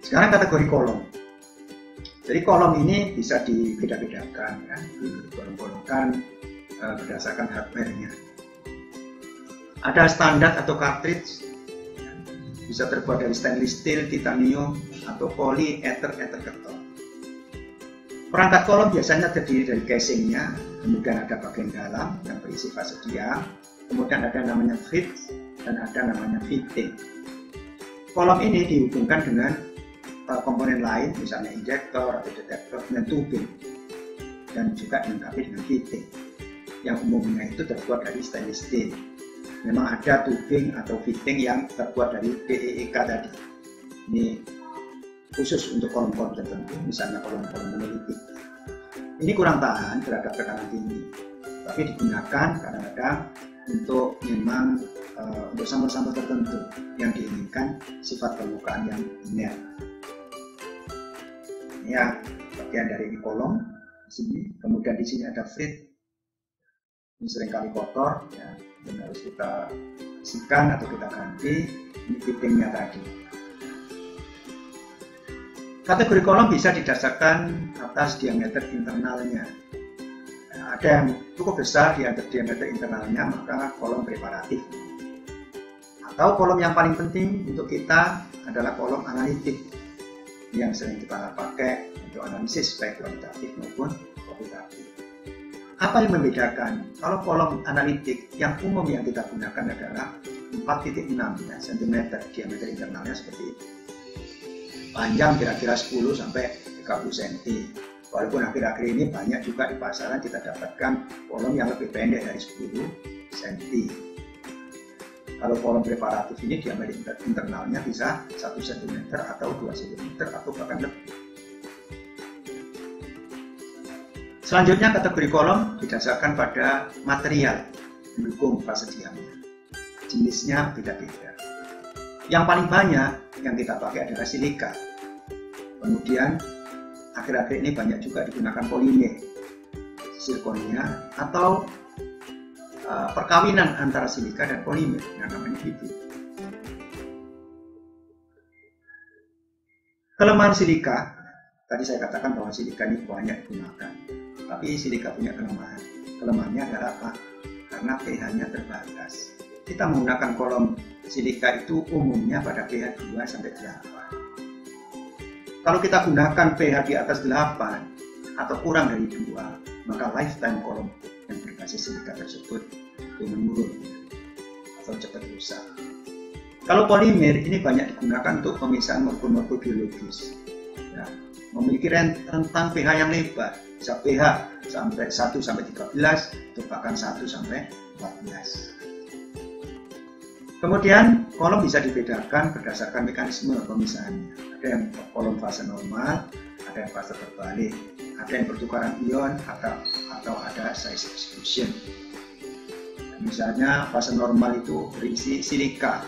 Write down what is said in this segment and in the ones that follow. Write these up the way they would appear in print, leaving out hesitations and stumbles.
Sekarang kategori kolom. Jadi kolom ini bisa dibeda-bedakan, ya, digolong-golongkan berdasarkan hardware-nya. Ada standar atau cartridge, bisa terbuat dari stainless steel, titanium, atau poly, ether keton. Perangkat kolom biasanya terdiri dari casingnya, kemudian ada bagian dalam yang berisi fase diam, kemudian ada namanya feed, dan ada namanya fitting. Kolom ini dihubungkan dengan komponen lain, misalnya injektor atau detektor, dengan tubing, dan juga dilengkapi dengan fitting, yang umumnya itu terbuat dari stainless steel. Memang ada tubing atau fitting yang terbuat dari PEEK tadi. Ini khusus untuk kolom-kolom tertentu, misalnya kolom-kolom monolitik. Ini kurang tahan terhadap tekanan tinggi, tapi digunakan kadang-kadang untuk memang untuk sampel-sampel tertentu yang diinginkan sifat permukaan yang linear. Ini ya bagian dari kolom di sini, kemudian di sini ada feed. Ini seringkali kotor, ya, dan harus kita bersihkan atau kita ganti. Ini fittingnya tadi. Kategori kolom bisa didasarkan atas diameter internalnya. Nah, ada yang cukup besar diameter internalnya, maka kolom preparatif. Atau kolom yang paling penting untuk kita adalah kolom analitik, yang sering kita pakai untuk analisis baik kualitatif maupun kuantitatif. Apa yang membedakan? Kalau kolom analitik yang umum yang kita gunakan adalah 4,6 ya, cm diameter internalnya seperti itu. Panjang kira-kira 10 sampai 30 cm. Walaupun akhir-akhir ini banyak juga di pasaran kita dapatkan kolom yang lebih pendek dari 10 cm. Kalau kolom preparatif ini diameter internalnya bisa 1 cm atau 2 cm atau bahkan lebih. Selanjutnya kategori kolom didasarkan pada material pendukung fase diamnya. Jenisnya beda-beda. Yang paling banyak yang kita pakai adalah silika. Kemudian akhir-akhir ini banyak juga digunakan polimer, zirkonia, atau perkawinan antara silika dan polimer yang namanya hibrid. Kelemahan silika, tadi saya katakan bahwa silika ini banyak digunakan, tapi silika punya kelemahan. Kelemahannya adalah apa? Karena pH-nya terbatas. Kita menggunakan kolom silika itu umumnya pada pH 2 sampai 8. Kalau kita gunakan pH di atas 8 atau kurang dari 2, maka lifetime kolom yang berbasis silika tersebut itu menurun atau cepat rusak. Kalau polimer ini banyak digunakan untuk pemisahan morfo-morfo biologis. Ya, memiliki rentang pH yang lebar, bisa pH sampai 1 sampai 13 atau bahkan 1 sampai 14. Kemudian kolom bisa dibedakan berdasarkan mekanisme pemisahannya. Ada yang kolom fase normal, ada yang fase terbalik, ada yang pertukaran ion atau ada size exclusion. Misalnya fase normal itu berisi silika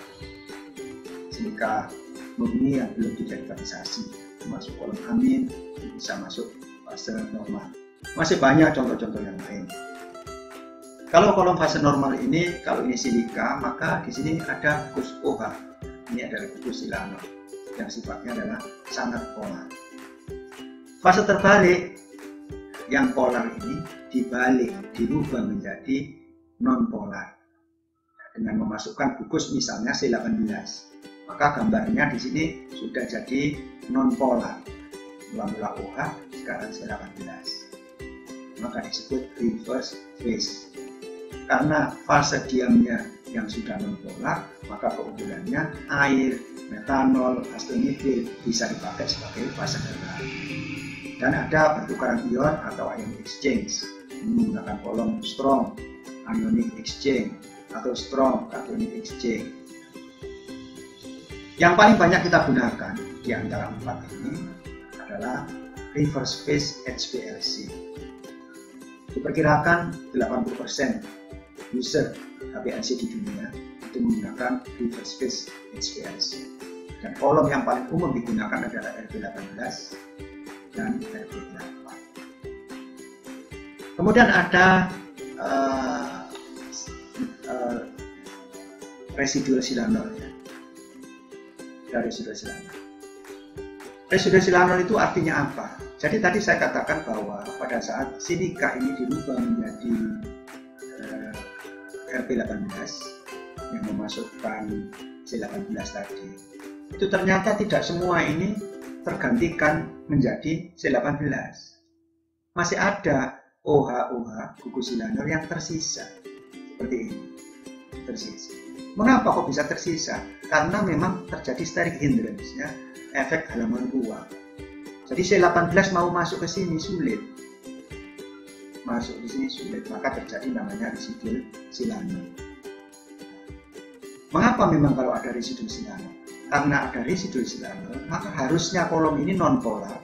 murni yang belum diderivatisasi, masuk kolom amin, bisa masuk fase normal. Masih banyak contoh-contoh yang lain. Kalau kolom fase normal ini, kalau ini silika, maka di sini ada gugus OH. Ini adalah gugus silanol yang sifatnya adalah sangat polar. Fase terbalik, yang polar ini dibalik, dirubah menjadi non polar dengan memasukkan gugus misalnya C18. Maka gambarnya di sini sudah jadi non polar. Mula-mula OH, sekarang C18. Maka disebut reverse phase. Karena fase diamnya yang sudah non-polar, maka keunggulannya air, metanol, acetonitrile bisa dipakai sebagai fase terbalik. Dan ada pertukaran ion atau ion exchange, menggunakan kolom strong ionic exchange atau strong cationic exchange. Yang paling banyak kita gunakan di antara 4 ini adalah reverse phase HPLC. Diperkirakan 80% user HPLC di dunia itu menggunakan reverse phase HPLC. Dan kolom yang paling umum digunakan adalah RB18 dan RB8. Kemudian ada residual silanol ya. Residual silanol. Residu silanol itu artinya apa? Jadi tadi saya katakan bahwa pada saat silika ini dirubah menjadi Rp18 yang memasukkan C18 tadi, itu ternyata tidak semua ini tergantikan menjadi C18. Masih ada OH gugus silanol yang tersisa seperti ini, tersisa. Mengapa kok bisa tersisa? Karena memang terjadi steric hindrance, ya, efek halaman ruang. Jadi C18 mau masuk ke sini sulit, masuk di sini sulit, maka terjadi namanya residu silanol. Mengapa memang kalau ada residu silanol? Karena ada residu silanol, maka harusnya kolom ini non polar,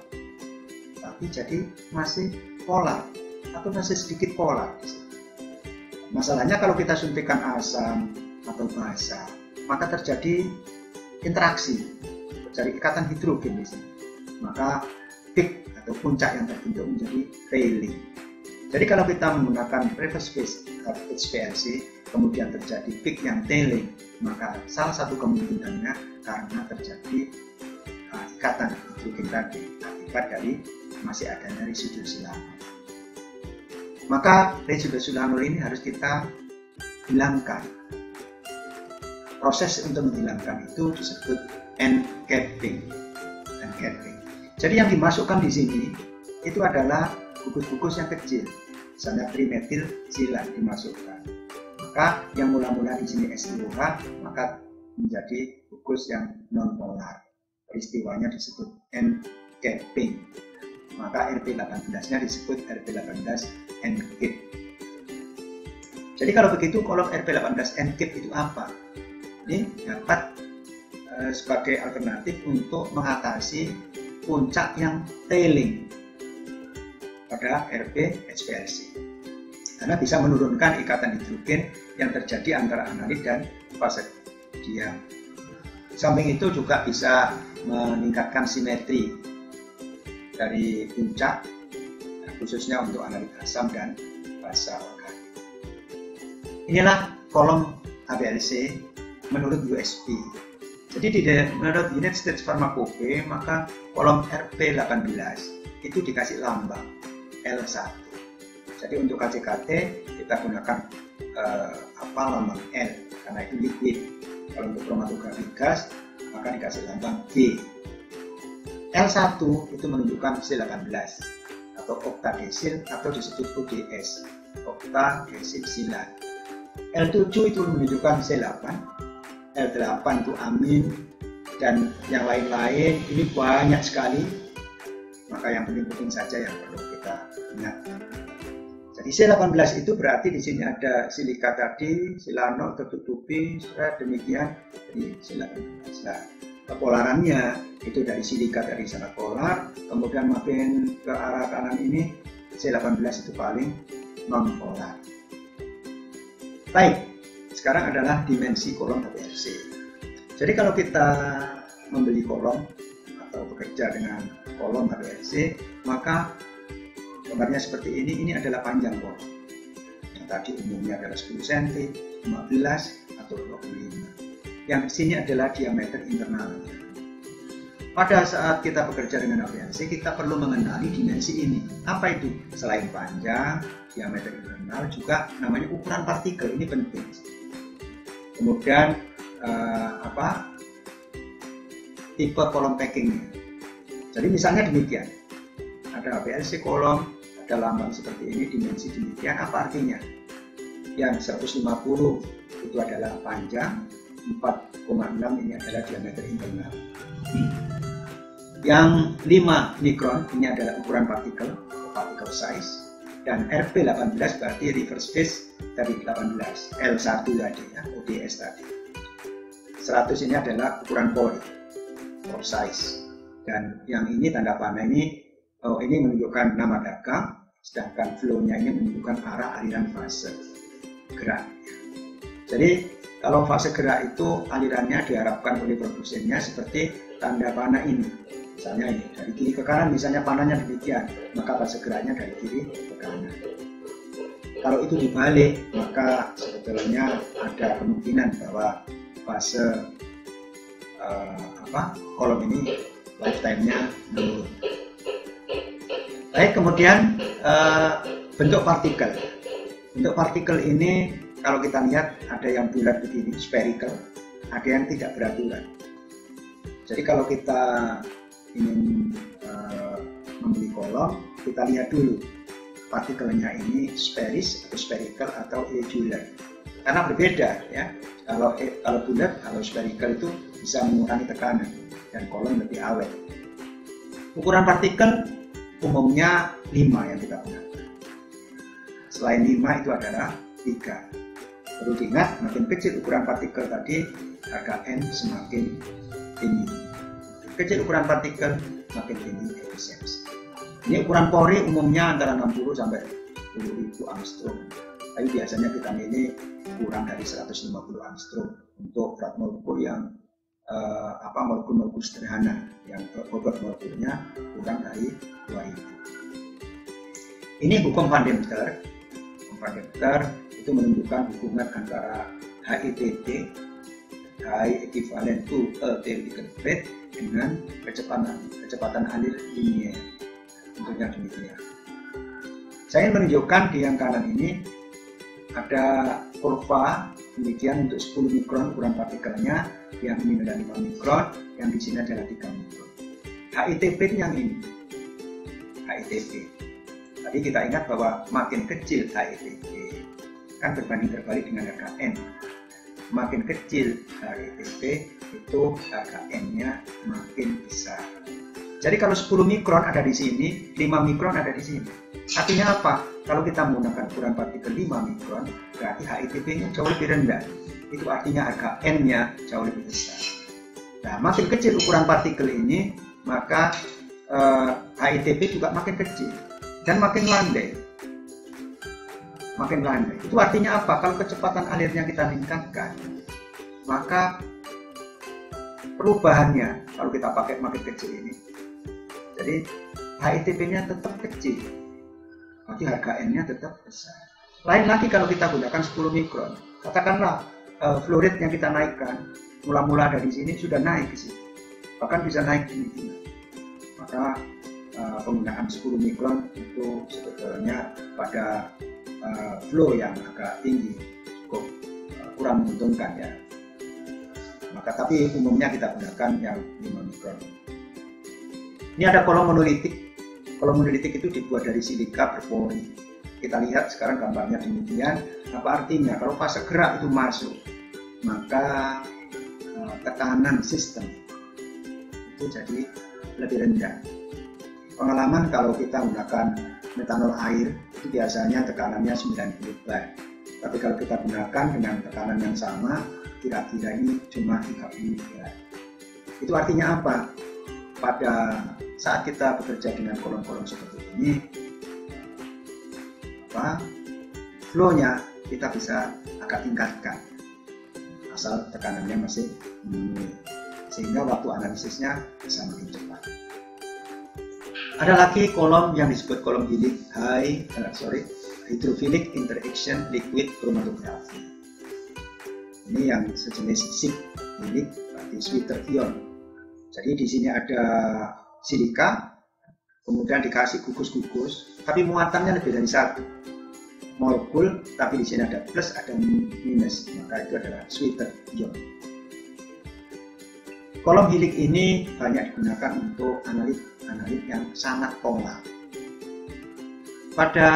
tapi jadi masih polar atau masih sedikit polar. Masalahnya kalau kita suntikan asam atau basa, maka terjadi interaksi, terjadi ikatan hidrogen di sini. Maka peak atau puncak yang terbentuk menjadi tailing. Jadi kalau kita menggunakan reverse phase HPLC, kemudian terjadi peak yang tailing, maka salah satu kemungkinannya karena terjadi ikatan hidrogen tadi akibat dari masih adanya residu silanol. Maka residu silanol ini harus kita hilangkan. Proses untuk menghilangkan itu disebut N-capping. Jadi yang dimasukkan di sini itu adalah gugus-gugus yang kecil, misalnya trimetil silan dimasukkan. Maka yang mula-mula di sini SiOH, maka menjadi gugus yang non polar. Peristiwanya disebut N-capping. Maka Rp18-nya disebut Rp18-N-cap. Jadi kalau begitu kolom Rp18-N-cap itu apa? Ini dapat sebagai alternatif untuk mengatasi puncak yang tailing pada Rp-HPLC, karena bisa menurunkan ikatan hidrogen yang terjadi antara analit dan fase diam. Samping itu juga bisa meningkatkan simetri dari puncak, khususnya untuk analit asam dan basa organik. Inilah kolom HPLC menurut USP. Jadi menurut United States Pharmacopoeia, maka kolom Rp18 itu dikasih lambang L1. Jadi untuk KCKT kita gunakan lambang L karena itu liquid. Kalau untuk kromatografi gas maka dikasih lambang G. L1 itu menunjukkan C18 atau oktadesil atau disebut ODS, oktadesililan. L7 itu menunjukkan C8, L8 itu amin, dan yang lain-lain. Ini banyak sekali, maka yang penting-penting saja yang perlu kita ingat. Jadi C18 itu berarti di sini ada silika tadi, silanol tertutupi, demikian. Jadi C18. Nah, polarannya itu dari silika dari sangat polar, kemudian makin ke arah kanan ini C18 itu paling non polar. Baik, sekarang adalah dimensi kolom HPLC. Jadi kalau kita membeli kolom atau bekerja dengan kolom HPLC, maka gambarnya seperti ini adalah panjang kolom. Yang tadi umumnya adalah 10 cm, 15 atau 25. Yang di sini adalah diameter internal. Pada saat kita bekerja dengan HPLC, kita perlu mengenali dimensi ini. Apa itu? Selain panjang, diameter internal, juga namanya ukuran partikel. Ini penting. Kemudian tipe kolom packingnya. Jadi misalnya demikian, ada HPLC kolom, ada lambang seperti ini, dimensi demikian. Apa artinya? Yang 150 itu adalah panjang, 4,6 ini adalah diameter internal. Yang 5 mikron ini adalah ukuran partikel size, dan Rp18 berarti reverse phase dari 18, L1 tadi ya, ODS tadi. 100 ini adalah ukuran pore size, dan yang ini tanda panah ini menunjukkan nama dagang, sedangkan flow-nya ini menunjukkan arah aliran fase gerak. Jadi kalau fase gerak itu alirannya diharapkan oleh produsennya seperti tanda panah ini. Misalnya ini dari kiri ke kanan, misalnya panahnya demikian, maka fase geraknya dari kiri ke kanan. Kalau itu dibalik, maka sebetulnya ada kemungkinan bahwa fase kolom ini lifetime-nya menurun. Baik, kemudian bentuk partikel. Bentuk partikel ini kalau kita lihat ada yang bulat begini, spherical, ada yang tidak beraturan. Jadi kalau kita ingin membeli kolom, kita lihat dulu partikelnya ini spheris atau spherical atau irregular. Karena berbeda ya. Kalau bulat, kalau spherical itu bisa mengurangi tekanan dan kolom lebih awet. Ukuran partikel umumnya 5 yang kita gunakan. Selain 5 itu adalah 3. Perlu diingat, makin kecil ukuran partikel tadi, harga N semakin tinggi. Kecil ukuran partikel, makin tinggi efisiensi. Ini ukuran pori umumnya antara 60 sampai 10.000 angstrom. Tapi biasanya kita milih kurang dari 150 angstrom untuk berat molekul yang molekul-molekul sederhana yang bobot molekulnya kurang dari 2000. Ini hukum Van der Waals. Van der Waals itu menunjukkan hubungan antara HITT, High Equivalent to a Theoretical Rate, dengan kecepatan alir linier. Tentunya demikian. Saya menunjukkan di yang kanan ini ada kurva demikian untuk 10 mikron ukuran partikelnya, yang ini adalah 5 mikron, yang di sini adalah 3 mikron. HITP yang ini, HITP. Tadi kita ingat bahwa makin kecil HITP kan berbanding terbalik dengan harga N. Makin kecil HITP itu harga N-nya makin besar. Jadi kalau 10 mikron ada di sini, 5 mikron ada di sini. Artinya apa? Kalau kita menggunakan ukuran partikel 5 mikron, berarti HITP-nya jauh lebih rendah. Itu artinya harga N-nya jauh lebih besar. Nah, makin kecil ukuran partikel ini, maka HITP juga makin kecil dan makin landai. Makin landai. Itu artinya apa? Kalau kecepatan alirnya kita tingkatkan, maka perubahannya kalau kita pakai makin kecil ini, jadi HITP-nya tetap kecil, berarti harga N-nya tetap besar. Lain lagi kalau kita gunakan 10 mikron, katakanlah flow rate yang kita naikkan mula-mula dari sini sudah naik ke sini, bahkan bisa naik ini. Maka penggunaan 10 mikron itu sebetulnya pada flow yang agak tinggi cukup kurang menguntungkan ya. Maka tapi umumnya kita gunakan yang 5 mikron. Ini ada kolom monolitik. Kolom monolitik itu dibuat dari silika berpori. Kita lihat sekarang gambarnya demikian. Apa artinya? Kalau fase gerak itu masuk, maka tekanan sistem itu jadi lebih rendah. Pengalaman kalau kita menggunakan metanol air itu biasanya tekanannya 90 bar. Tapi kalau kita gunakan dengan tekanan yang sama, kira-kira ini cuma 30 bar. Itu artinya apa? Pada saat kita bekerja dengan kolom-kolom seperti ini, flow-nya kita bisa agak tingkatkan asal tekanannya masih memenuhi, sehingga waktu analisisnya bisa makin cepat. Ada lagi kolom yang disebut kolom bilik hydrophilic interaction liquid chromatography. Ini yang sejenis SIG bilik, berarti sweeter ion. Jadi di sini ada silika, kemudian dikasih gugus-gugus, tapi muatannya lebih dari 1 molekul, tapi di sini ada plus, ada minus, maka itu adalah sweeter ion. Kolom hilik ini banyak digunakan untuk analit yang sangat polar. Pada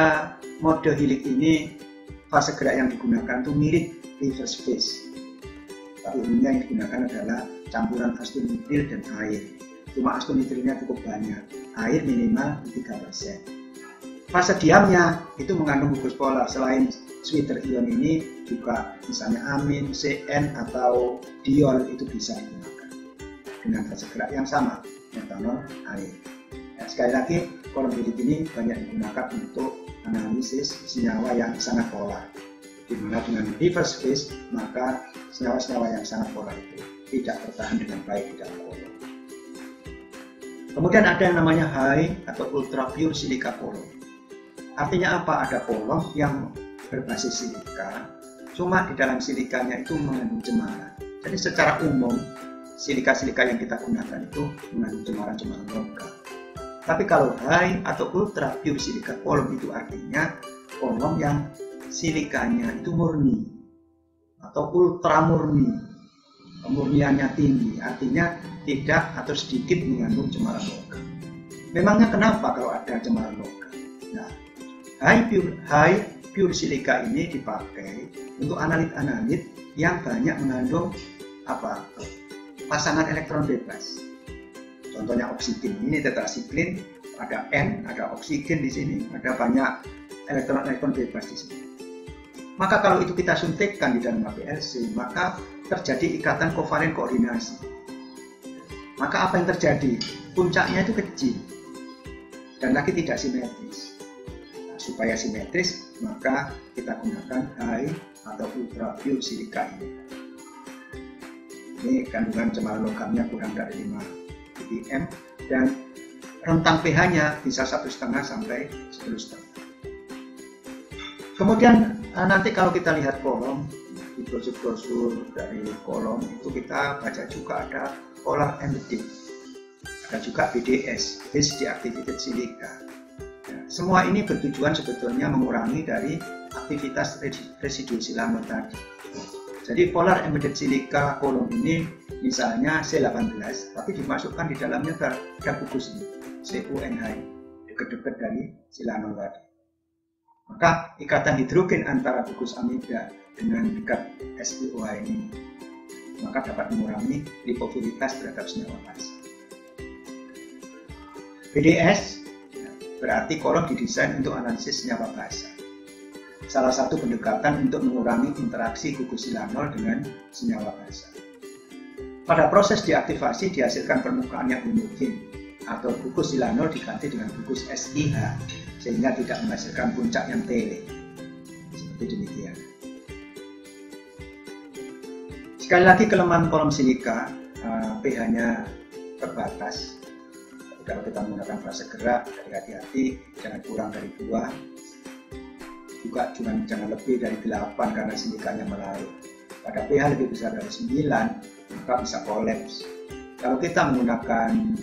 mode hilik ini, fase gerak yang digunakan itu mirip reverse phase. Tapi umumnya yang digunakan adalah campuran astonitril dan air. Cuma astonitrilnya cukup banyak, air minimal 3%. Fase diamnya itu mengandung gugus polar. Selain sweeter ion ini juga misalnya amin, CN atau diol itu bisa digunakan dengan fase gerak yang sama, metanol, air. Nah, sekali lagi, kolom bilik ini banyak digunakan untuk analisis senyawa yang sangat polar. Di mana dengan reverse phase, maka senyawa-senyawa yang sangat polar itu tidak bertahan dengan baik di dalam kolom. Kemudian ada yang namanya high atau ultra pure silica kolom. Artinya apa? Ada kolom yang berbasis silika, cuma di dalam silikanya itu mengandung cemaran. Jadi secara umum silika-silika yang kita gunakan itu mengandung cemaran-cemaran logam. Tapi kalau high atau ultra pure silika kolom itu artinya kolom yang silikanya itu murni atau ultra murni, kemurniannya tinggi, artinya tidak atau sedikit mengandung cemaran logam. Memangnya kenapa kalau ada cemaran logam? Nah, high pure silika ini dipakai untuk analit-analit yang banyak mengandung pasangan elektron bebas. Contohnya oksigen, ini tetrasiklin, ada N, ada oksigen di sini, ada banyak elektron bebas di sini. Maka kalau itu kita suntikkan di dalam HPLC, maka terjadi ikatan kovalen koordinasi. Maka apa yang terjadi? Puncaknya itu kecil dan lagi tidak simetris. Nah, supaya simetris, maka kita gunakan high atau ultra pure silika ini. Ini kandungan cemaran logamnya kurang dari 5 ppm dan rentang pH-nya bisa 1,5 sampai 10,5. Kemudian nanti kalau kita lihat kolom, di brosur-brosur dari kolom itu kita baca juga ada polar embedded, ada juga BDS, base deactivated silica. Ya, semua ini bertujuan sebetulnya mengurangi dari aktivitas residu silanol tadi. Jadi polar embedded silica kolom ini misalnya C18, tapi dimasukkan di dalamnya ada gugus ini, CuNH, dekat-dekat dari silanol tadi. Maka ikatan hidrogen antara gugus amida dengan dekat SiOH ini, maka dapat mengurangi lipofilitas terhadap senyawa basa. BDS berarti kolom didesain untuk analisis senyawa basa. Salah satu pendekatan untuk mengurangi interaksi gugus silanol dengan senyawa basa. Pada proses deaktivasi dihasilkan permukaan yang homogen atau gugus silanol diganti dengan gugus SiH sehingga tidak menghasilkan puncak yang tele. Seperti demikian. Sekali lagi kelemahan kolom silika, pH-nya terbatas. Kalau kita menggunakan fase gerak, hati-hati jangan kurang dari 2. Juga jangan lebih dari 8 karena silikanya melarut. Pada pH lebih besar dari 9 maka bisa kolaps. Kalau kita menggunakan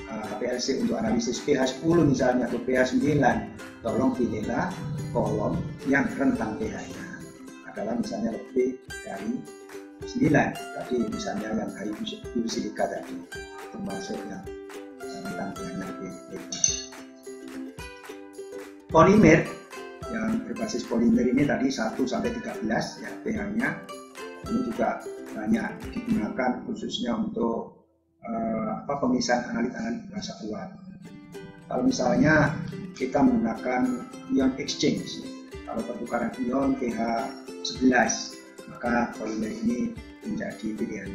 HPLC untuk analisis pH 10 misalnya atau pH 9, tolong pilihlah kolom yang rentang pH-nya adalah misalnya lebih dari 9. Tadi misalnya yang high pure silika tadi termasuk yang rentang pH-nya lebih lebar. Polimer yang berbasis polimer ini tadi 1 sampai 13 ya pH-nya. Ini juga banyak digunakan khususnya untuk pemisahan analit-analit berasa kuat. Kalau misalnya kita menggunakan ion exchange, kalau pertukaran ion pH 11, maka polimer ini menjadi pilihan.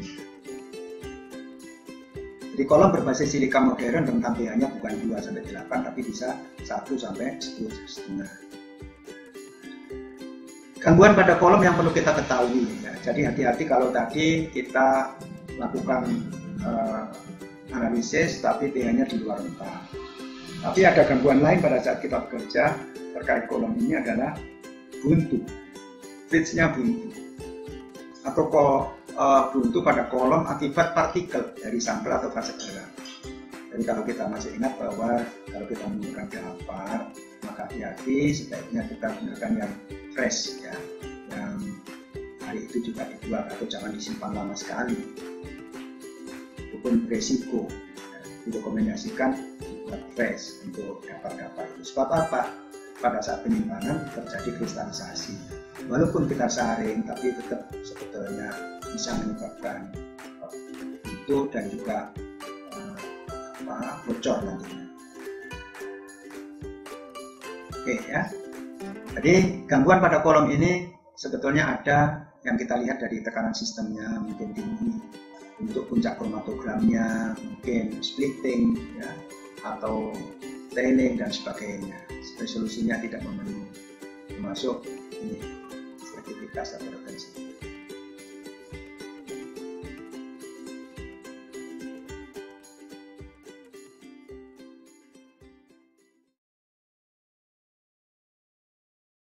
Di kolom berbasis silika modern rentang pH-nya bukan 2 sampai 8 tapi bisa 1 sampai 10,5. Gangguan pada kolom yang perlu kita ketahui ya. Jadi hati-hati kalau tadi kita lakukan analisis tapi pH-nya di luar rentang. Tapi ada gangguan lain pada saat kita bekerja terkait kolom ini adalah buntu, fridge-nya buntu atau buntu pada kolom akibat partikel dari sampel atau fase gerak. Jadi kalau kita masih ingat bahwa kalau kita menggunakan dapar, maka hati-hati sebaiknya kita gunakan yang fresh ya, yang hari itu juga dibuat atau jangan disimpan lama sekali. Walaupun beresiko, direkomendasikan dibuat fresh untuk dapar-dapar itu. Sebab apa? Pada saat penyimpanan terjadi kristalisasi. Walaupun kita saring, tapi tetap sebetulnya bisa menyebabkan itu dan juga bocor nantinya. Oke ya. Jadi gangguan pada kolom ini sebetulnya ada yang kita lihat dari tekanan sistemnya mungkin tinggi, untuk puncak kromatogramnya mungkin splitting ya, atau tailing dan sebagainya. Resolusinya tidak memenuhi, termasuk ini sertifikat atau retensi.